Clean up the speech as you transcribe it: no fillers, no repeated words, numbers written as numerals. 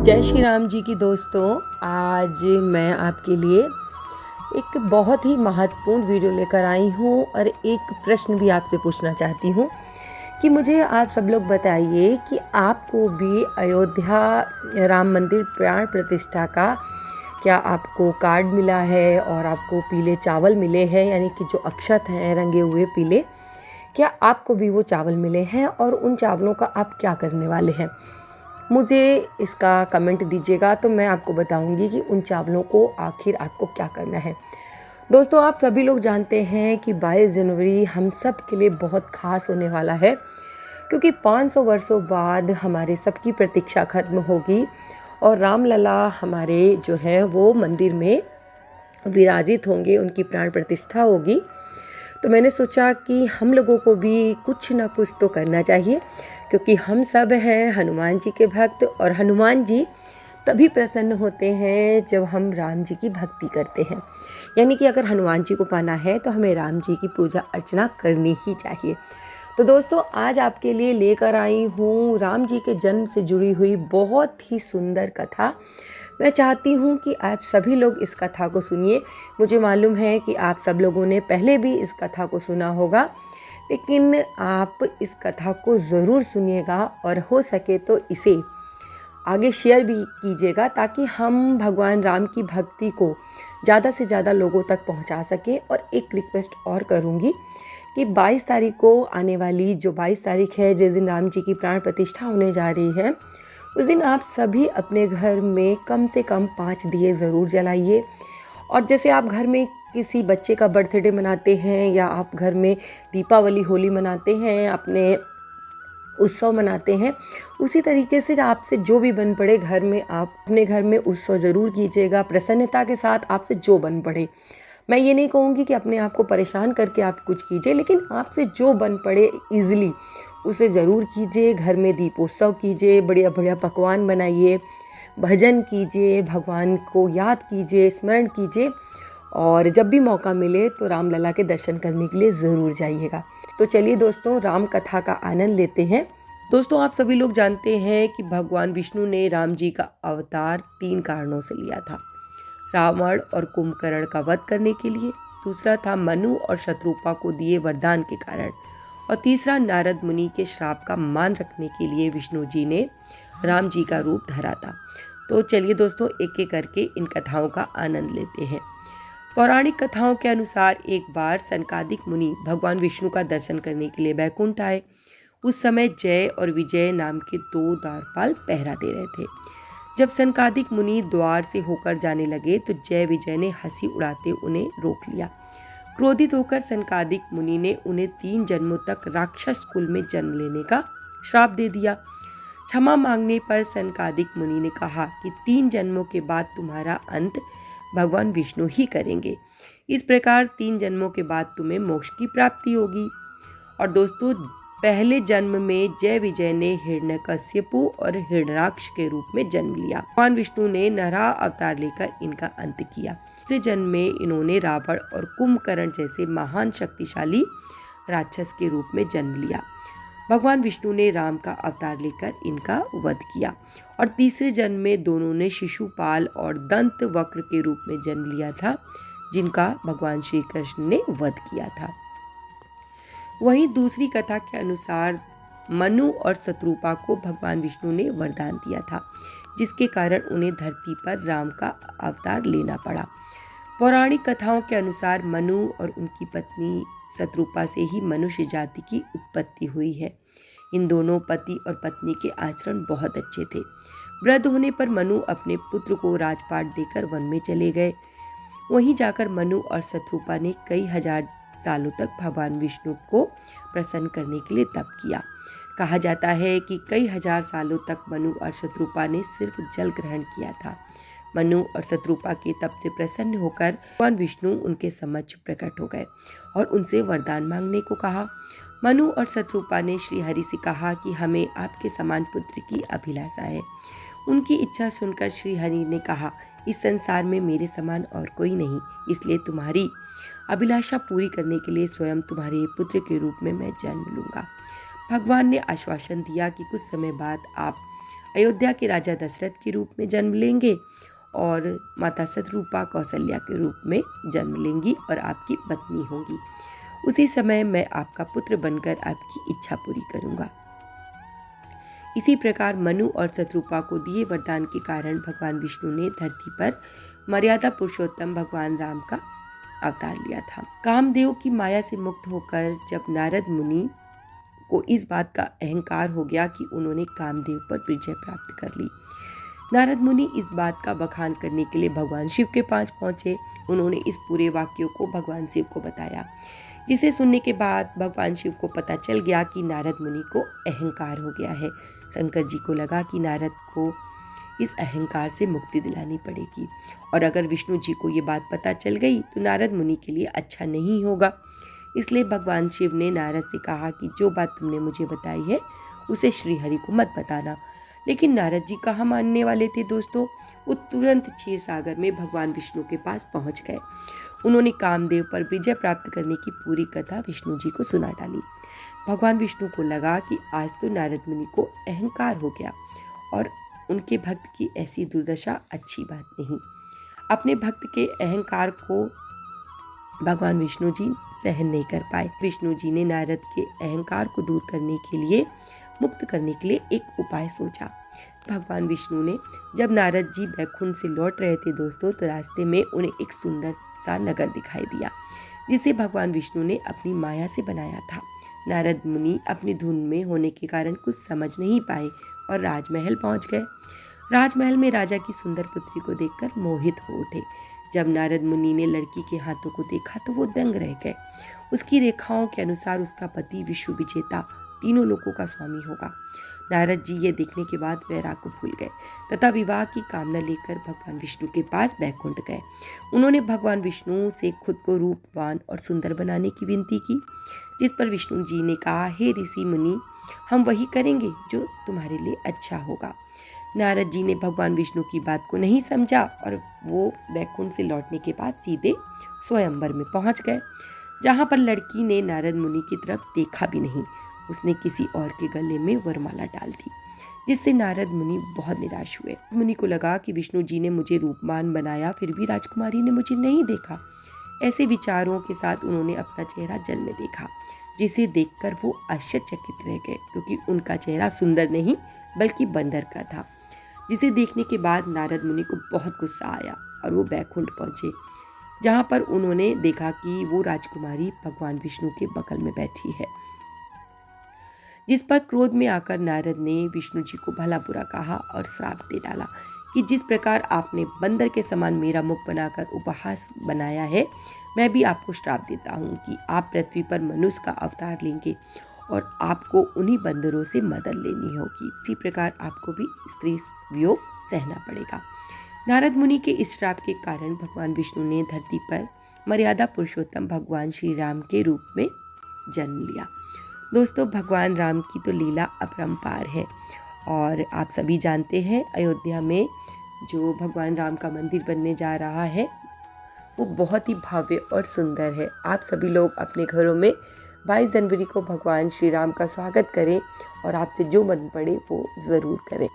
जय श्री राम जी की दोस्तों। आज मैं आपके लिए एक बहुत ही महत्वपूर्ण वीडियो लेकर आई हूँ और एक प्रश्न भी आपसे पूछना चाहती हूँ कि मुझे आप सब लोग बताइए कि आपको भी अयोध्या राम मंदिर प्राण प्रतिष्ठा का क्या आपको कार्ड मिला है और आपको पीले चावल मिले हैं, यानी कि जो अक्षत हैं रंगे हुए पीले, क्या आपको भी वो चावल मिले हैं और उन चावलों का आप क्या करने वाले हैं? मुझे इसका कमेंट दीजिएगा तो मैं आपको बताऊंगी कि उन चावलों को आखिर आपको क्या करना है। दोस्तों, आप सभी लोग जानते हैं कि 22 जनवरी हम सब के लिए बहुत ख़ास होने वाला है, क्योंकि 500 वर्षों बाद हमारे सबकी प्रतीक्षा खत्म होगी और रामलला हमारे जो हैं वो मंदिर में विराजित होंगे, उनकी प्राण प्रतिष्ठा होगी। तो मैंने सोचा कि हम लोगों को भी कुछ ना कुछ तो करना चाहिए, क्योंकि हम सब हैं हनुमान जी के भक्त और हनुमान जी तभी प्रसन्न होते हैं जब हम राम जी की भक्ति करते हैं। यानी कि अगर हनुमान जी को पाना है तो हमें राम जी की पूजा अर्चना करनी ही चाहिए। तो दोस्तों, आज आपके लिए लेकर आई हूँ राम जी के जन्म से जुड़ी हुई बहुत ही सुंदर कथा। मैं चाहती हूँ कि आप सभी लोग इस कथा को सुनिए। मुझे मालूम है कि आप सब लोगों ने पहले भी इस कथा को सुना होगा, लेकिन आप इस कथा को ज़रूर सुनिएगा और हो सके तो इसे आगे शेयर भी कीजिएगा, ताकि हम भगवान राम की भक्ति को ज़्यादा से ज़्यादा लोगों तक पहुंचा सकें। और एक रिक्वेस्ट और करूंगी कि 22 तारीख को आने वाली जो 22 तारीख है, जिस दिन राम जी की प्राण प्रतिष्ठा होने जा रही है, उस दिन आप सभी अपने घर में कम से कम 5 दिए ज़रूर जलाइए। और जैसे आप घर में किसी बच्चे का बर्थडे मनाते हैं या आप घर में दीपावली होली मनाते हैं, अपने उत्सव मनाते हैं, उसी तरीके से आपसे जो भी बन पड़े घर में, आप अपने घर में उत्सव ज़रूर कीजिएगा प्रसन्नता के साथ। आपसे जो बन पड़े, मैं ये नहीं कहूँगी कि अपने आप को परेशान करके आप कुछ कीजिए, लेकिन आपसे जो बन पड़े ईज़िली उसे ज़रूर कीजिए। घर में दीपोत्सव कीजिए, बढ़िया बढ़िया पकवान बनाइए, भजन कीजिए, भगवान को याद कीजिए, स्मरण कीजिए, और जब भी मौका मिले तो रामलला के दर्शन करने के लिए ज़रूर जाइएगा। तो चलिए दोस्तों, राम कथा का आनंद लेते हैं। दोस्तों, आप सभी लोग जानते हैं कि भगवान विष्णु ने राम जी का अवतार 3 कारणों से लिया था। रावण और कुंभकर्ण का वध करने के लिए, दूसरा था मनु और शत्रुपा को दिए वरदान के कारण, और तीसरा नारद मुनि के श्राप का मान रखने के लिए विष्णु जी ने राम जी का रूप धरा था। तो चलिए दोस्तों, एक एक करके इन कथाओं का आनंद लेते हैं। पौराणिक कथाओं के अनुसार एक बार सनकादिक मुनि भगवान विष्णु का दर्शन करने के लिए बैकुंठ आए। उस समय जय और विजय नाम के 2 द्वारपाल पहरा दे रहे थे। जब सनकादिक मुनि द्वार से होकर जाने लगे तो जय विजय ने हंसी उड़ाते उन्हें रोक लिया। क्रोधित होकर सनकादिक मुनि ने उन्हें 3 जन्मों तक राक्षस कुल में जन्म लेने का श्राप दे दिया। क्षमा मांगने पर सनकादिक मुनि ने कहा कि 3 जन्मों के बाद तुम्हारा अंत भगवान विष्णु ही करेंगे। इस प्रकार 3 जन्मों के बाद तुम्हें मोक्ष की प्राप्ति होगी। और दोस्तों, पहले जन्म में जय विजय ने हिरण्यकश्यपु और हिरण्याक्ष के रूप में जन्म लिया। भगवान विष्णु ने नरहा अवतार लेकर इनका अंत किया। दूसरे जन्म में इन्होंने रावण और कुंभकर्ण जैसे महान शक्तिशाली राक्षस के रूप में जन्म लिया। भगवान विष्णु ने राम का अवतार लेकर इनका वध किया। और तीसरे जन्म में दोनों ने शिशुपाल और दंत वक्र के रूप में जन्म लिया था, जिनका भगवान श्री कृष्ण ने वध किया था। वहीं दूसरी कथा के अनुसार मनु और शत्रुपा को भगवान विष्णु ने वरदान दिया था, जिसके कारण उन्हें धरती पर राम का अवतार लेना पड़ा। पौराणिक कथाओं के अनुसार मनु और उनकी पत्नी शत्रुपा से ही मनुष्य जाति की उत्पत्ति हुई है। इन दोनों पति और पत्नी के आचरण बहुत अच्छे थे। वृद्ध होने पर मनु अपने पुत्र को राजपाट देकर वन में चले गए। वहीं जाकर मनु और शत्रुपा ने कई हजार सालों तक भगवान विष्णु को प्रसन्न करने के लिए तप किया। कहा जाता है कि कई हजार सालों तक मनु और शत्रुपा ने सिर्फ जल ग्रहण किया था। मनु और शत्रुपा के तप से प्रसन्न होकर भगवान विष्णु उनके समक्ष प्रकट हो गए और उनसे वरदान मांगने को कहा। मनु और शत्रुपा ने श्री हरि से कहा कि हमें आपके समान पुत्र की अभिलाषा है। उनकी इच्छा सुनकर श्री हरि ने कहा, इस संसार में मेरे समान और कोई नहीं, इसलिए तुम्हारी अभिलाषा पूरी करने के लिए स्वयं तुम्हारे पुत्र के रूप में मैं जन्म लूंगा। भगवान ने आश्वासन दिया कि कुछ समय बाद आप अयोध्या के राजा दशरथ के रूप में जन्म लेंगे और माता शतरूपा कौशल्या के रूप में जन्म लेंगी और आपकी पत्नी होंगी। उसी समय मैं आपका पुत्र बनकर आपकी इच्छा पूरी करूंगा। इसी प्रकार मनु और शतरूपा को दिए वरदान के कारण भगवान विष्णु ने धरती पर मर्यादा पुरुषोत्तम भगवान राम का अवतार लिया था। कामदेव की माया से मुक्त होकर जब नारद मुनि को इस बात का अहंकार हो गया कि उन्होंने कामदेव पर विजय प्राप्त कर ली, नारद मुनि इस बात का बखान करने के लिए भगवान शिव के पास पहुंचे। उन्होंने इस पूरे वाक्य को भगवान शिव को बताया, जिसे सुनने के बाद भगवान शिव को पता चल गया कि नारद मुनि को अहंकार हो गया है। शंकर जी को लगा कि नारद को इस अहंकार से मुक्ति दिलानी पड़ेगी और अगर विष्णु जी को ये बात पता चल गई तो नारद मुनि के लिए अच्छा नहीं होगा। इसलिए भगवान शिव ने नारद से कहा कि जो बात तुमने मुझे बताई है उसे श्रीहरि को मत बताना। लेकिन नारद जी कहाँ मानने वाले थे दोस्तों। वो तुरंत क्षीर सागर में भगवान विष्णु के पास पहुँच गए। उन्होंने कामदेव पर विजय प्राप्त करने की पूरी कथा विष्णु जी को सुना डाली। भगवान विष्णु को लगा कि आज तो नारद मुनि को अहंकार हो गया और उनके भक्त की ऐसी दुर्दशा अच्छी बात नहीं। अपने भक्त के अहंकार को भगवान विष्णु जी सहन नहीं कर पाए। विष्णु जी ने नारद के अहंकार को दूर करने के लिए, मुक्त करने के लिए एक उपाय सोचा। भगवान विष्णु ने जब नारद जी बैकुंठ से लौट रहे थे दोस्तों, तो रास्ते में उन्हें एक सुंदर सा नगर दिखाई दिया, जिसे भगवान विष्णु ने अपनी माया से बनाया था। नारद मुनि अपनी धुन में होने के कारण कुछ समझ नहीं पाए और राजमहल पहुंच गए। राजमहल में राजा की सुंदर पुत्री को देखकर मोहित हो उठे। जब नारद मुनि ने लड़की के हाथों को देखा तो वो दंग रह गए। उसकी रेखाओं के अनुसार उसका पति विश्व विजेता, तीनों लोकों का स्वामी होगा। नारद जी ये देखने के बाद वैराग को भूल गए तथा विवाह की कामना लेकर भगवान विष्णु के पास बैकुंठ गए। उन्होंने भगवान विष्णु से खुद को रूपवान और सुंदर बनाने की विनती की, जिस पर विष्णु जी ने कहा, हे ऋषि मुनि, हम वही करेंगे जो तुम्हारे लिए अच्छा होगा। नारद जी ने भगवान विष्णु की बात को नहीं समझा और वो बैकुंठ से लौटने के बाद सीधे स्वयंवर में पहुंच गए, जहां पर लड़की ने नारद मुनि की तरफ देखा भी नहीं। उसने किसी और के गले में वरमाला डाल दी, जिससे नारद मुनि बहुत निराश हुए। मुनि को लगा कि विष्णु जी ने मुझे रूपवान बनाया, फिर भी राजकुमारी ने मुझे नहीं देखा। ऐसे विचारों के साथ उन्होंने अपना चेहरा जल में देखा, जिसे देखकर वो आश्चर्यचकित रह गए, क्योंकि उनका चेहरा सुंदर नहीं बल्कि बंदर का था। जिसे देखने के बाद नारद मुनि को बहुत गुस्सा आया और वो बैकुंठ पहुंचे, जहाँ पर उन्होंने देखा कि वो राजकुमारी भगवान विष्णु के बगल में बैठी है। जिस पर क्रोध में आकर नारद ने विष्णु जी को भला बुरा कहा और श्राप दे डाला कि जिस प्रकार आपने बंदर के समान मेरा मुख बनाकर उपहास बनाया है, मैं भी आपको श्राप देता हूँ कि आप पृथ्वी पर मनुष्य का अवतार लेंगे और आपको उन्हीं बंदरों से मदद लेनी होगी। इसी प्रकार आपको भी स्त्री वियोग सहना पड़ेगा। नारद मुनि के इस श्राप के कारण भगवान विष्णु ने धरती पर मर्यादा पुरुषोत्तम भगवान श्री राम के रूप में जन्म लिया। दोस्तों, भगवान राम की तो लीला अपरंपार है और आप सभी जानते हैं अयोध्या में जो भगवान राम का मंदिर बनने जा रहा है वो बहुत ही भव्य और सुंदर है। आप सभी लोग अपने घरों में 22 जनवरी को भगवान श्री राम का स्वागत करें और आपसे जो मन पड़े वो ज़रूर करें।